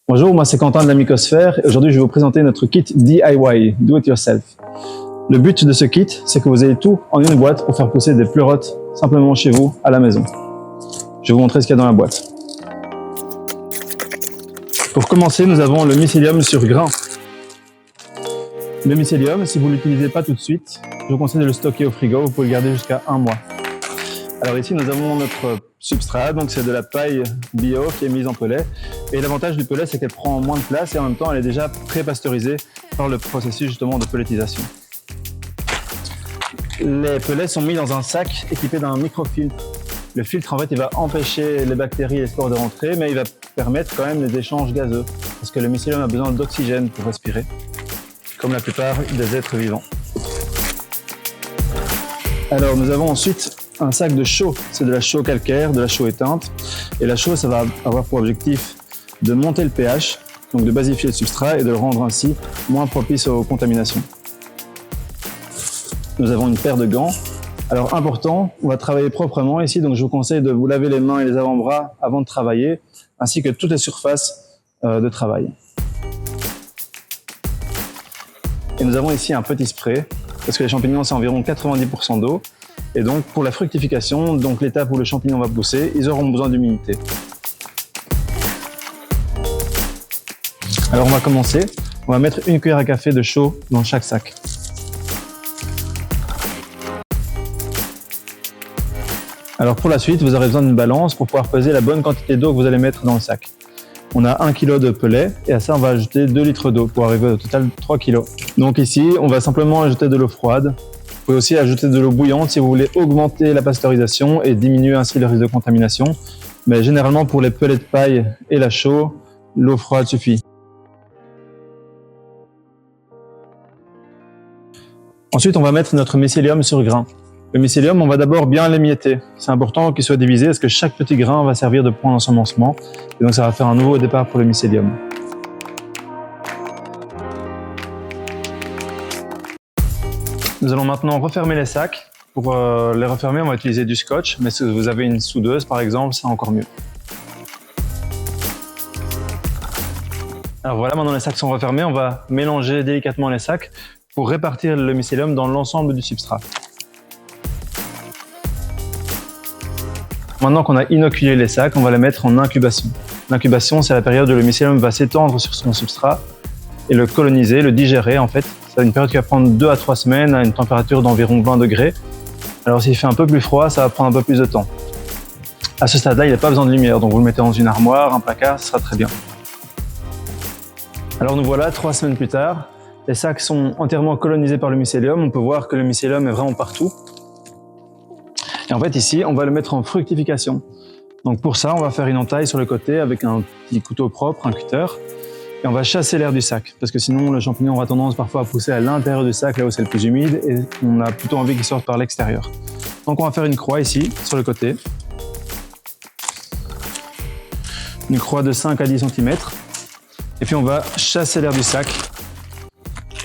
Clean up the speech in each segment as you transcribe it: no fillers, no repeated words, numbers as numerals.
Bonjour, moi c'est Quentin de la Mycosphère et aujourd'hui je vais vous présenter notre kit DIY, Do It Yourself. Le but de ce kit, c'est que vous ayez tout en une boîte pour faire pousser des pleurotes simplement chez vous, à la maison. Je vais vous montrer ce qu'il y a dans la boîte. Pour commencer, nous avons le mycélium sur grain. Le mycélium, si vous ne l'utilisez pas tout de suite, je vous conseille de le stocker au frigo, vous pouvez le garder jusqu'à 1 mois. Alors ici, nous avons notre substrat, donc c'est de la paille bio qui est mise en pellet. Et l'avantage du pellet, c'est qu'elle prend moins de place et en même temps, elle est déjà pré-pasteurisée par le processus justement de pelletisation. Les pellets sont mis dans un sac équipé d'un microfiltre. Le filtre, en fait, il va empêcher les bactéries et les spores de rentrer, mais il va permettre quand même les échanges gazeux, parce que le mycélium a besoin d'oxygène pour respirer, comme la plupart des êtres vivants. Alors, nous avons ensuite un sac de chaux. C'est de la chaux calcaire, de la chaux éteinte. Et la chaux, ça va avoir pour objectif de monter le pH, donc de basifier le substrat et de le rendre ainsi moins propice aux contaminations. Nous avons une paire de gants. Alors, important, on va travailler proprement ici, donc je vous conseille de vous laver les mains et les avant-bras avant de travailler, ainsi que toutes les surfaces de travail. Et nous avons ici un petit spray, parce que les champignons, c'est environ 90% d'eau. Et donc, pour la fructification, donc l'étape où le champignon va pousser, ils auront besoin d'humidité. Alors, on va commencer. On va mettre une cuillère à café de chaux dans chaque sac. Alors, pour la suite, vous aurez besoin d'une balance pour pouvoir peser la bonne quantité d'eau que vous allez mettre dans le sac. On a 1 kg de pellet et à ça, on va ajouter 2 litres d'eau pour arriver au total de 3 kg. Donc ici, on va simplement ajouter de l'eau froide. Vous pouvez aussi ajouter de l'eau bouillante si vous voulez augmenter la pasteurisation et diminuer ainsi le risque de contamination. Mais généralement, pour les pellets de paille et la chaux, l'eau froide suffit. Ensuite, on va mettre notre mycélium sur grain. Le mycélium, on va d'abord bien l'émietter. C'est important qu'il soit divisé parce que chaque petit grain va servir de point d'ensemencement. Et donc ça va faire un nouveau départ pour le mycélium. Nous allons maintenant refermer les sacs. Pour les refermer, on va utiliser du scotch, mais si vous avez une soudeuse par exemple, c'est encore mieux. Alors voilà, maintenant les sacs sont refermés, on va mélanger délicatement les sacs pour répartir le mycélium dans l'ensemble du substrat. Maintenant qu'on a inoculé les sacs, on va les mettre en incubation. L'incubation, c'est la période où le mycélium va s'étendre sur son substrat et le coloniser, le digérer en fait. C'est une période qui va prendre 2 à 3 semaines à une température d'environ 20 degrés. Alors s'il fait un peu plus froid, ça va prendre un peu plus de temps. À ce stade-là, il n'y a pas besoin de lumière, donc vous le mettez dans une armoire, un placard, ce sera très bien. Alors nous voilà 3 semaines plus tard. Les sacs sont entièrement colonisés par le mycélium. On peut voir que le mycélium est vraiment partout. Et en fait ici, on va le mettre en fructification. Donc pour ça, on va faire une entaille sur le côté avec un petit couteau propre, un cutter. Et on va chasser l'air du sac, parce que sinon le champignon aura tendance parfois à pousser à l'intérieur du sac, là où c'est le plus humide, et on a plutôt envie qu'il sorte par l'extérieur. Donc on va faire une croix ici, sur le côté. Une croix de 5 à 10 cm. Et puis on va chasser l'air du sac,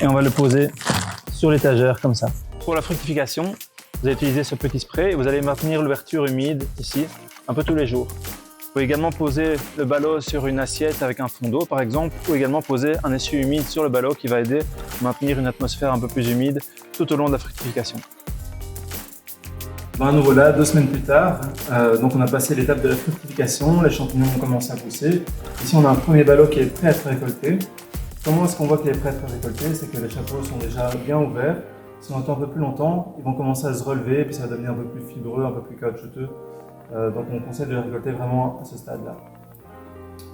et on va le poser sur l'étagère, comme ça. Pour la fructification, vous allez utiliser ce petit spray, et vous allez maintenir l'ouverture humide, ici, un peu tous les jours. Vous pouvez également poser le ballot sur une assiette avec un fond d'eau par exemple, ou également poser un essuie humide sur le ballot qui va aider à maintenir une atmosphère un peu plus humide tout au long de la fructification. Ben nous voilà 2 semaines plus tard, donc on a passé l'étape de la fructification, les champignons ont commencé à pousser. Ici on a un premier ballot qui est prêt à être récolté. Comment est-ce qu'on voit qu'il est prêt à être récolté? C'est que les chapeaux sont déjà bien ouverts. Si on attend un peu plus longtemps, ils vont commencer à se relever, puis ça va devenir un peu plus fibreux, un peu plus caoutchouteux. Donc on conseille de les récolter vraiment à ce stade-là.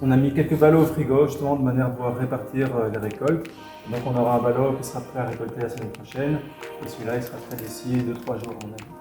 On a mis quelques ballots au frigo justement de manière à pouvoir répartir les récoltes. Donc on aura un ballot qui sera prêt à récolter la semaine prochaine et celui-là il sera prêt d'ici 2-3 jours à mon avis.